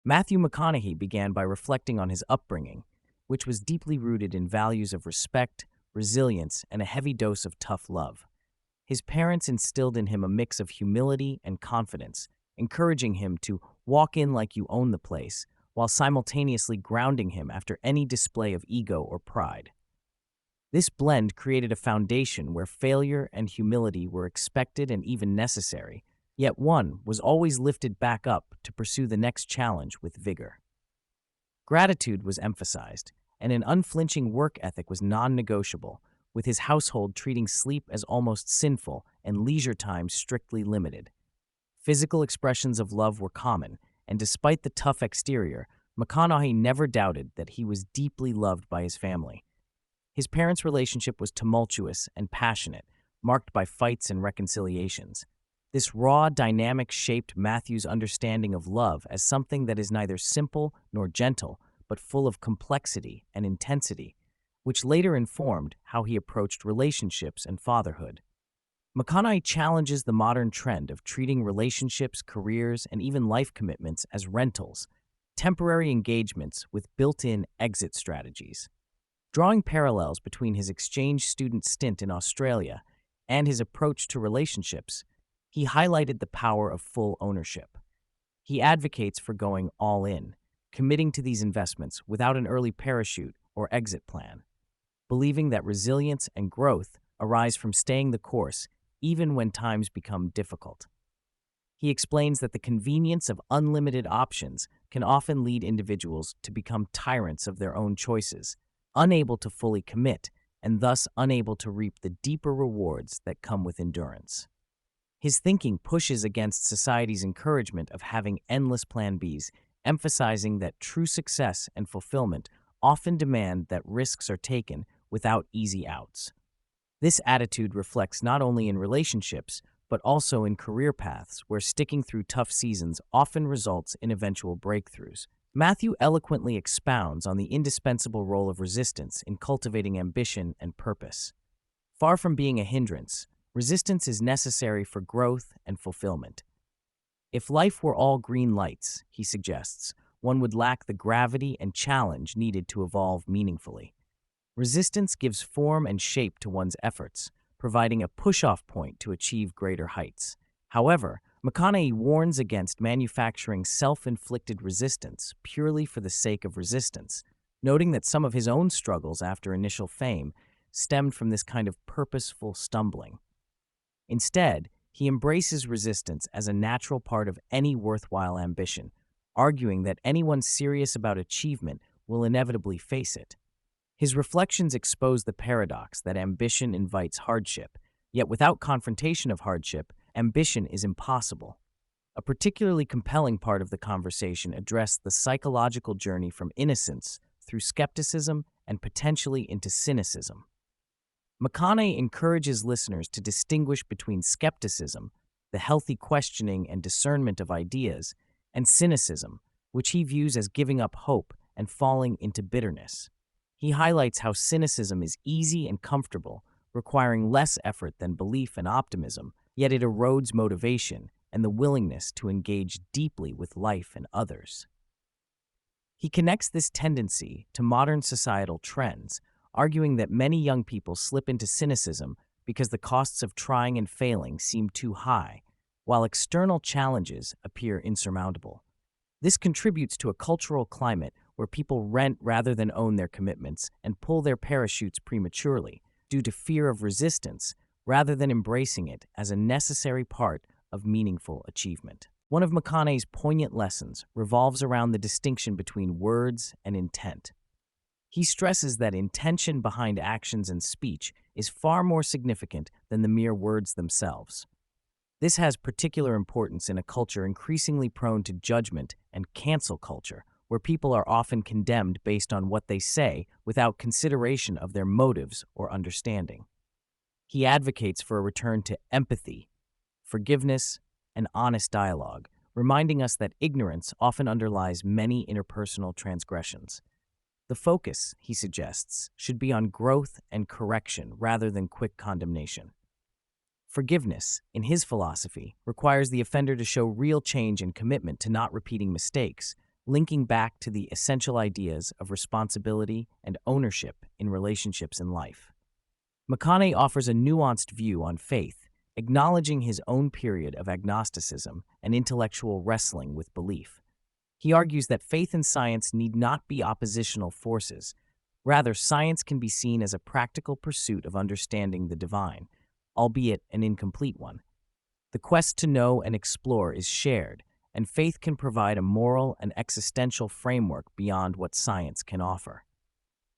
Matthew McConaughey began by reflecting on his upbringing, which was deeply rooted in values of respect, resilience, and a heavy dose of tough love. His parents instilled in him a mix of humility and confidence, encouraging him to walk in like you own the place, while simultaneously grounding him after any display of ego or pride. This blend created a foundation where failure and humility were expected and even necessary, yet one was always lifted back up to pursue the next challenge with vigor. Gratitude was emphasized, and an unflinching work ethic was non-negotiable, with his household treating sleep as almost sinful and leisure time strictly limited. Physical expressions of love were common, and despite the tough exterior, McConaughey never doubted that he was deeply loved by his family. His parents' relationship was tumultuous and passionate, marked by fights and reconciliations. This raw dynamic shaped Matthew's understanding of love as something that is neither simple nor gentle, but full of complexity and intensity, which later informed how he approached relationships and fatherhood. McConaughey challenges the modern trend of treating relationships, careers, and even life commitments as rentals, temporary engagements with built-in exit strategies. Drawing parallels between his exchange student stint in Australia and his approach to relationships, he highlighted the power of full ownership. He advocates for going all in, committing to these investments without an early parachute or exit plan, believing that resilience and growth arise from staying the course even when times become difficult. He explains that the convenience of unlimited options can often lead individuals to become tyrants of their own choices, unable to fully commit, and thus unable to reap the deeper rewards that come with endurance. His thinking pushes against society's encouragement of having endless plan Bs, emphasizing that true success and fulfillment often demand that risks are taken without easy outs. This attitude reflects not only in relationships, but also in career paths where sticking through tough seasons often results in eventual breakthroughs. Matthew eloquently expounds on the indispensable role of resistance in cultivating ambition and purpose. Far from being a hindrance, resistance is necessary for growth and fulfillment. If life were all green lights, he suggests, one would lack the gravity and challenge needed to evolve meaningfully. Resistance gives form and shape to one's efforts, providing a push-off point to achieve greater heights. However, McConaughey warns against manufacturing self-inflicted resistance purely for the sake of resistance, noting that some of his own struggles after initial fame stemmed from this kind of purposeful stumbling. Instead, he embraces resistance as a natural part of any worthwhile ambition, arguing that anyone serious about achievement will inevitably face it. His reflections expose the paradox that ambition invites hardship, yet without confrontation of hardship, ambition is impossible. A particularly compelling part of the conversation addressed the psychological journey from innocence through skepticism and potentially into cynicism. McConaughey encourages listeners to distinguish between skepticism, the healthy questioning and discernment of ideas, and cynicism, which he views as giving up hope and falling into bitterness. He highlights how cynicism is easy and comfortable, requiring less effort than belief and optimism, yet it erodes motivation and the willingness to engage deeply with life and others. He connects this tendency to modern societal trends, arguing that many young people slip into cynicism because the costs of trying and failing seem too high, while external challenges appear insurmountable. This contributes to a cultural climate where people rent rather than own their commitments and pull their parachutes prematurely due to fear of resistance rather than embracing it as a necessary part of meaningful achievement. One of McConaughey's poignant lessons revolves around the distinction between words and intent. He stresses that intention behind actions and speech is far more significant than the mere words themselves. This has particular importance in a culture increasingly prone to judgment and cancel culture, where people are often condemned based on what they say without consideration of their motives or understanding. He advocates for a return to empathy, forgiveness, and honest dialogue, reminding us that ignorance often underlies many interpersonal transgressions. The focus, he suggests, should be on growth and correction rather than quick condemnation. Forgiveness, in his philosophy, requires the offender to show real change and commitment to not repeating mistakes, linking back to the essential ideas of responsibility and ownership in relationships and life. McConaughey offers a nuanced view on faith, acknowledging his own period of agnosticism and intellectual wrestling with belief. He argues that faith and science need not be oppositional forces. Rather, science can be seen as a practical pursuit of understanding the divine, albeit an incomplete one. The quest to know and explore is shared, and faith can provide a moral and existential framework beyond what science can offer.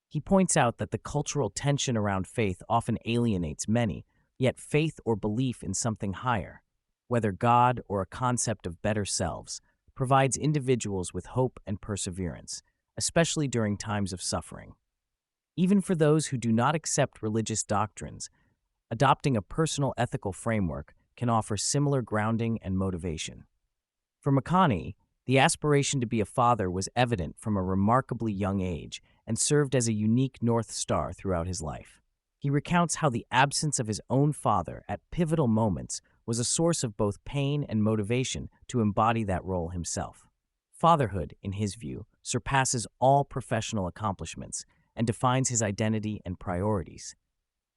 He points out that the cultural tension around faith often alienates many, yet faith or belief in something higher, whether God or a concept of better selves, provides individuals with hope and perseverance, especially during times of suffering. Even for those who do not accept religious doctrines, adopting a personal ethical framework can offer similar grounding and motivation. For McConaughey, the aspiration to be a father was evident from a remarkably young age and served as a unique North Star throughout his life. He recounts how the absence of his own father at pivotal moments was a source of both pain and motivation to embody that role himself. Fatherhood, in his view, surpasses all professional accomplishments and defines his identity and priorities.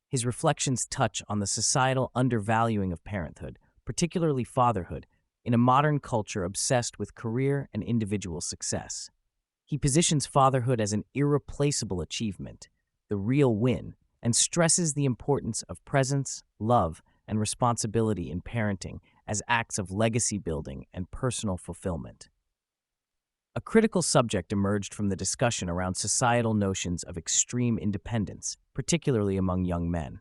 His reflections touch on the societal undervaluing of parenthood, particularly fatherhood, in a modern culture obsessed with career and individual success. He positions fatherhood as an irreplaceable achievement, the real win, and stresses the importance of presence, love, and responsibility in parenting as acts of legacy building and personal fulfillment. A critical subject emerged from the discussion around societal notions of extreme independence, particularly among young men.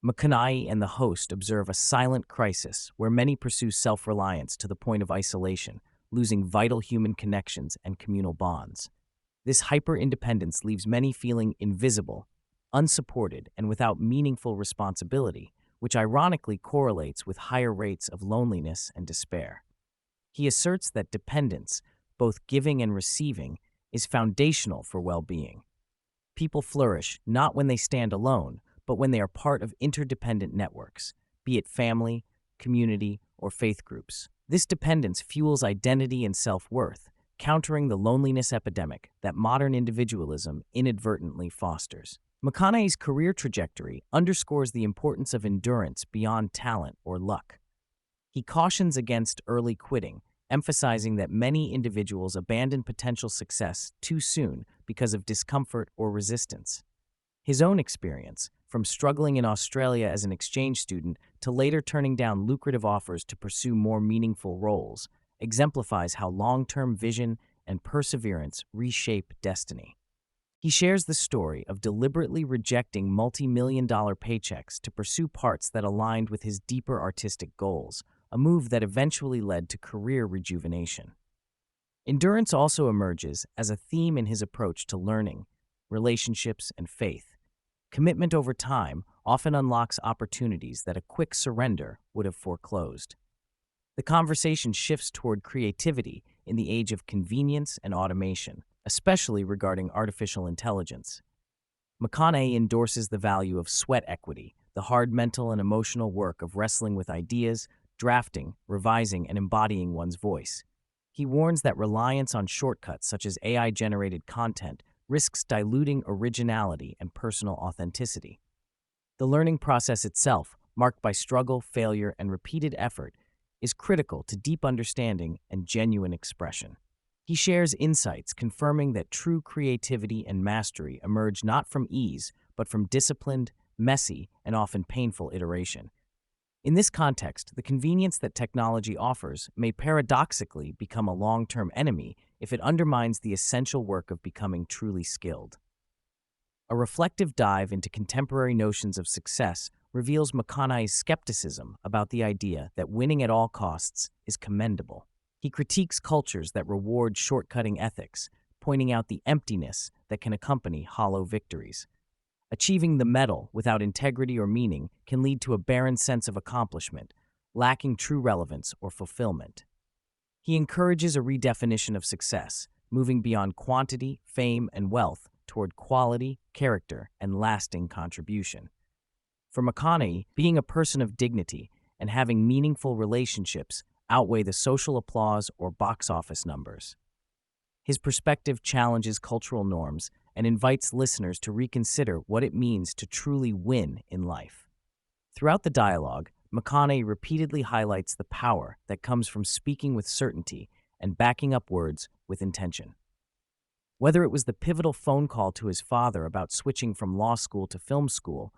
McConaughey and the host observe a silent crisis where many pursue self-reliance to the point of isolation, losing vital human connections and communal bonds. This hyper-independence leaves many feeling invisible, unsupported, and without meaningful responsibility, which ironically correlates with higher rates of loneliness and despair. He asserts that dependence, both giving and receiving, is foundational for well-being. People flourish not when they stand alone, but when they are part of interdependent networks, be it family, community, or faith groups. This dependence fuels identity and self-worth, countering the loneliness epidemic that modern individualism inadvertently fosters. McConaughey's career trajectory underscores the importance of endurance beyond talent or luck. He cautions against early quitting, emphasizing that many individuals abandon potential success too soon because of discomfort or resistance. His own experience, from struggling in Australia as an exchange student to later turning down lucrative offers to pursue more meaningful roles, exemplifies how long-term vision and perseverance reshape destiny. He shares the story of deliberately rejecting multi-million-dollar paychecks to pursue parts that aligned with his deeper artistic goals, a move that eventually led to career rejuvenation. Endurance also emerges as a theme in his approach to learning, relationships, and faith. Commitment over time often unlocks opportunities that a quick surrender would have foreclosed. The conversation shifts toward creativity in the age of convenience and automation, especially regarding artificial intelligence. McConaughey endorses the value of sweat equity, the hard mental and emotional work of wrestling with ideas, drafting, revising, and embodying one's voice. He warns that reliance on shortcuts such as AI-generated content risks diluting originality and personal authenticity. The learning process itself, marked by struggle, failure, and repeated effort, is critical to deep understanding and genuine expression. He shares insights confirming that true creativity and mastery emerge not from ease, but from disciplined, messy, and often painful iteration. In this context, the convenience that technology offers may paradoxically become a long-term enemy if it undermines the essential work of becoming truly skilled. A reflective dive into contemporary notions of success reveals McConaughey's skepticism about the idea that winning at all costs is commendable. He critiques cultures that reward shortcutting ethics, pointing out the emptiness that can accompany hollow victories. Achieving the medal without integrity or meaning can lead to a barren sense of accomplishment, lacking true relevance or fulfillment. He encourages a redefinition of success, moving beyond quantity, fame, and wealth toward quality, character, and lasting contribution. For McConaughey, being a person of dignity and having meaningful relationships outweigh the social applause or box office numbers. His perspective challenges cultural norms and invites listeners to reconsider what it means to truly win in life. Throughout the dialogue, McConaughey repeatedly highlights the power that comes from speaking with certainty and backing up words with intention. Whether it was the pivotal phone call to his father about switching from law school to film school,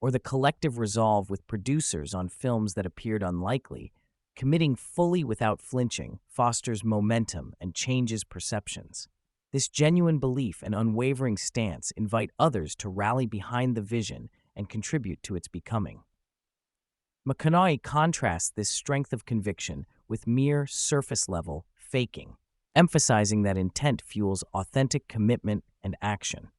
or the collective resolve with producers on films that appeared unlikely, committing fully without flinching fosters momentum and changes perceptions. This genuine belief and unwavering stance invite others to rally behind the vision and contribute to its becoming. McConaughey contrasts this strength of conviction with mere surface-level faking, emphasizing that intent fuels authentic commitment and action.